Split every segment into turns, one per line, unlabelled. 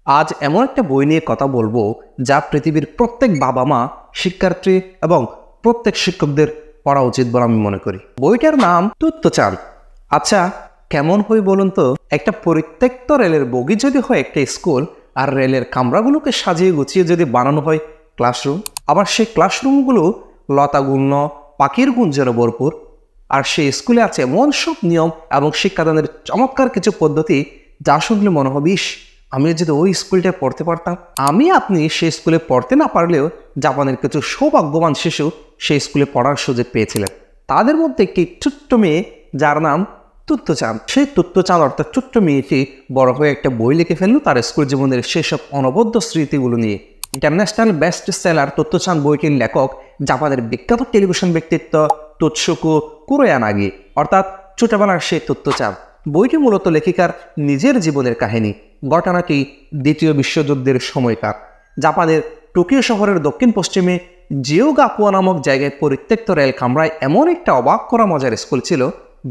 আজ এমন একটা বই নিয়ে কথা বলবো যা পৃথিবীর প্রত্যেক বাবা মা, শিক্ষার্থী এবং প্রত্যেক শিক্ষকদের পড়া উচিত বলে আমি মনে করি। বইটার নাম তুত্তচাঁদ। আচ্ছা, কেমন হয় বলুন তো? একটা পরিত্যক্ত রেলের বগি যদি হয় একটা স্কুল, আর রেলের কামরাগুলোকে সাজিয়ে গুছিয়ে যদি বানানো হয় ক্লাসরুম, আবার সেই ক্লাসরুমগুলো লতাগুল্ম, পাখির গুঞ্জনে ভরপুর, আর সেই স্কুলে আছে এমন সব নিয়ম এবং শিক্ষাদানের চমৎকার কিছু পদ্ধতি যা শুনলে মনে হবে, ইস, আমি যদি ওই স্কুলটায় পড়তে পারতাম। আমি আপনি সেই স্কুলে পড়তে না পারলেও জাপানের কিছু সৌভাগ্যবান শিশু সেই স্কুলে পড়ার সুযোগ পেয়েছিলেন। তাদের মধ্যে একটি ছোট্ট মেয়ে যার নাম তুত্তচাঁদ। সেই তুত্তচাঁদ অর্থাৎ ছোট্ট মেয়েটি বড় হয়ে একটা বই লিখে ফেললো তার স্কুল জীবনের সেসব অনবদ্য স্মৃতিগুলো নিয়ে। ইন্টারন্যাশনাল বেস্ট সেলার তুত্তচাঁদ বইটির লেখক জাপানের বিখ্যাত টেলিভিশন ব্যক্তিত্ব তোৎসুকো কুরোয়ানাগি, অর্থাৎ ছোটবেলার সেই তুত্তচাঁদ। বইটি মূলত লেখিকার নিজের জীবনের কাহিনী। ঘটনাটি দ্বিতীয় বিশ্বযুদ্ধের সময়কার। জাপানের টোকিও শহরের দক্ষিণ পশ্চিমে জিওগাকুয়া নামক জায়গায় পরিত্যক্ত রেল কামরায় এমন একটা অবাক করা মজার স্কুল ছিল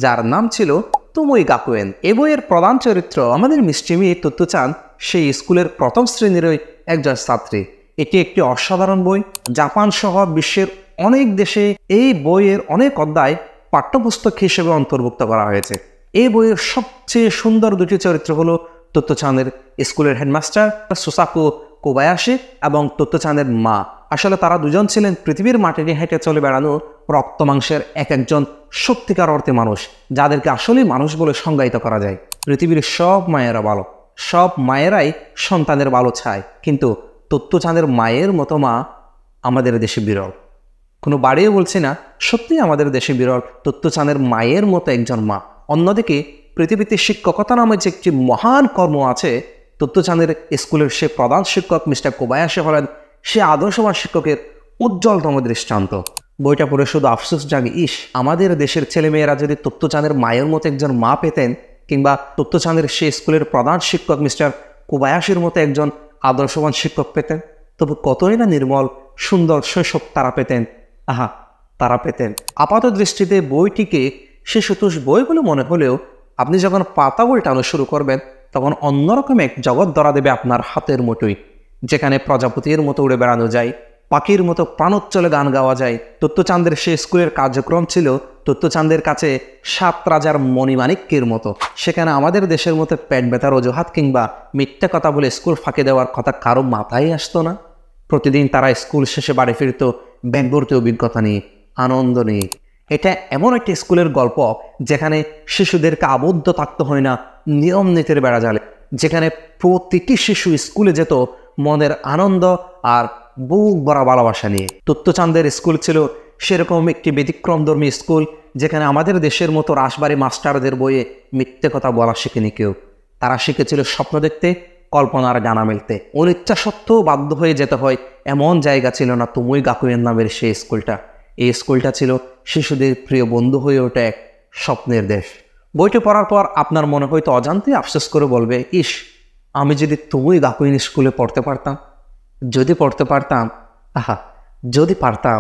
যার নাম ছিল তোমোই গাকুয়েন। এ বইয়ের প্রধান চরিত্র আমাদের মিষ্টি মেয়ে তুত্তচাঁদ সেই স্কুলের প্রথম শ্রেণীরই একজন ছাত্রী। এটি একটি অসাধারণ বই। জাপান সহ বিশ্বের অনেক দেশে এই বইয়ের অনেক অধ্যায় পাঠ্যপুস্তক হিসেবে অন্তর্ভুক্ত করা হয়েছে। এই বইয়ের সবচেয়ে সুন্দর দুটি চরিত্র হলো তুত্তচাঁদের স্কুলের হেডমাস্টার সুসাকো কোবায়াশি এবং তুত্তচাঁদের মা। আসলে তারা দুজন ছিলেন পৃথিবীর মাটিতে হেঁটে চলে বেড়ানো রক্ত মাংসের এক একজন সত্যিকার অর্থে মানুষ, যাদেরকে আসলেই মানুষ বলে সংজ্ঞায়িত করা যায়। পৃথিবীর সব মায়েরা ভালো, সব মায়েরাই সন্তানের ভালো চায়, কিন্তু তুত্তচাঁদের মায়ের মতো মা আমাদের দেশে বিরল। কোনো বাড়িও বলছি না, সত্যিই আমাদের দেশে বিরল তুত্তচাঁদের মায়ের মতো একজন মা। অন্যদিকে পৃথিবীতে শিক্ষকতা নামে যে একটি মহান কর্ম আছে, তুত্তচাঁদের স্কুলের সে প্রধান শিক্ষক মিস্টার কোবায়াশি হলেন সে আদর্শবান শিক্ষকের উজ্জ্বলতম দৃষ্টান্ত। বইটা পড়ে শুধু আফসোস জাগে, ইস, আমাদের দেশের ছেলেমেয়েরা যদি তুত্তচাঁদের মায়ের মতো একজন মা পেতেন, কিংবা তুত্তচাঁদের সে স্কুলের প্রধান শিক্ষক মিস্টার কোবায়াশির মতো একজন আদর্শবান শিক্ষক পেতেন, তবু কতই না নির্মল সুন্দর শৈশব তারা পেতেন। আহা, তারা পেতেন। আপাত দৃষ্টিতে বইটিকে শিশুতোষ বই বলে মনে হলেও আপনি যখন পাতা উল্টানো শুরু করবেন তখন অন্যরকম এক জগৎ ধরা দেবে আপনার হাতের মুঠোয়, যেখানে প্রজাপতির মতো উড়ে বেড়ানো যায়, পাখির মতো প্রাণোচ্ছলে গান গাওয়া যায়। তুত্তচাঁদের সে স্কুলের কার্যক্রম ছিল তুত্তচাঁদের কাছে 7 রাজার মণিমাণিক্যের মতো। সেখানে আমাদের দেশের মতো পেট ব্যথার অজুহাত কিংবা মিথ্যা কথা বলে স্কুল ফাঁকি দেওয়ার কথা কারো মাথায় আসতো না। প্রতিদিন তারা স্কুল শেষে বাড়ি ফিরত ব্যাগ ভর্তি অভিজ্ঞতা নিয়ে, আনন্দ নিয়ে। এটা এমন একটি স্কুলের গল্প যেখানে শিশুদেরকে আবদ্ধ থাকতে হয় না নিয়ম নীতির বেড়াজালে, যেখানে প্রতিটি শিশু স্কুলে যেত মনের আনন্দ আর বুক ভরা ভালোবাসা নিয়ে। তুত্তচাঁদের স্কুল ছিল সেরকম একটি ব্যতিক্রমধর্মী স্কুল, যেখানে আমাদের দেশের মতো রাসবাড়ি মাস্টারদের বইয়ে মিথ্যে কথা বলা শিখেনি কেউ। তারা শিখেছিল স্বপ্ন দেখতে, কল্পনার গানা মেলতে। অনিচ্ছা সত্ত্বেও বাধ্য হয়ে যেতে হয় এমন জায়গা ছিল না তোমোই গাকুয়েন নামের সেই স্কুলটা। এই স্কুলটা ছিল শিশুদের প্রিয় বন্ধু হয়ে ওঠে এক স্বপ্নের দেশ। বইটি পড়ার পর আপনার মনে হয়তো অজান্তেই আফসোস করে বলবে, ইস, আমি যদি তোমোই গাকুয়েন স্কুলে পড়তে পারতাম, যদি পড়তে পারতাম, আহা, যদি পারতাম।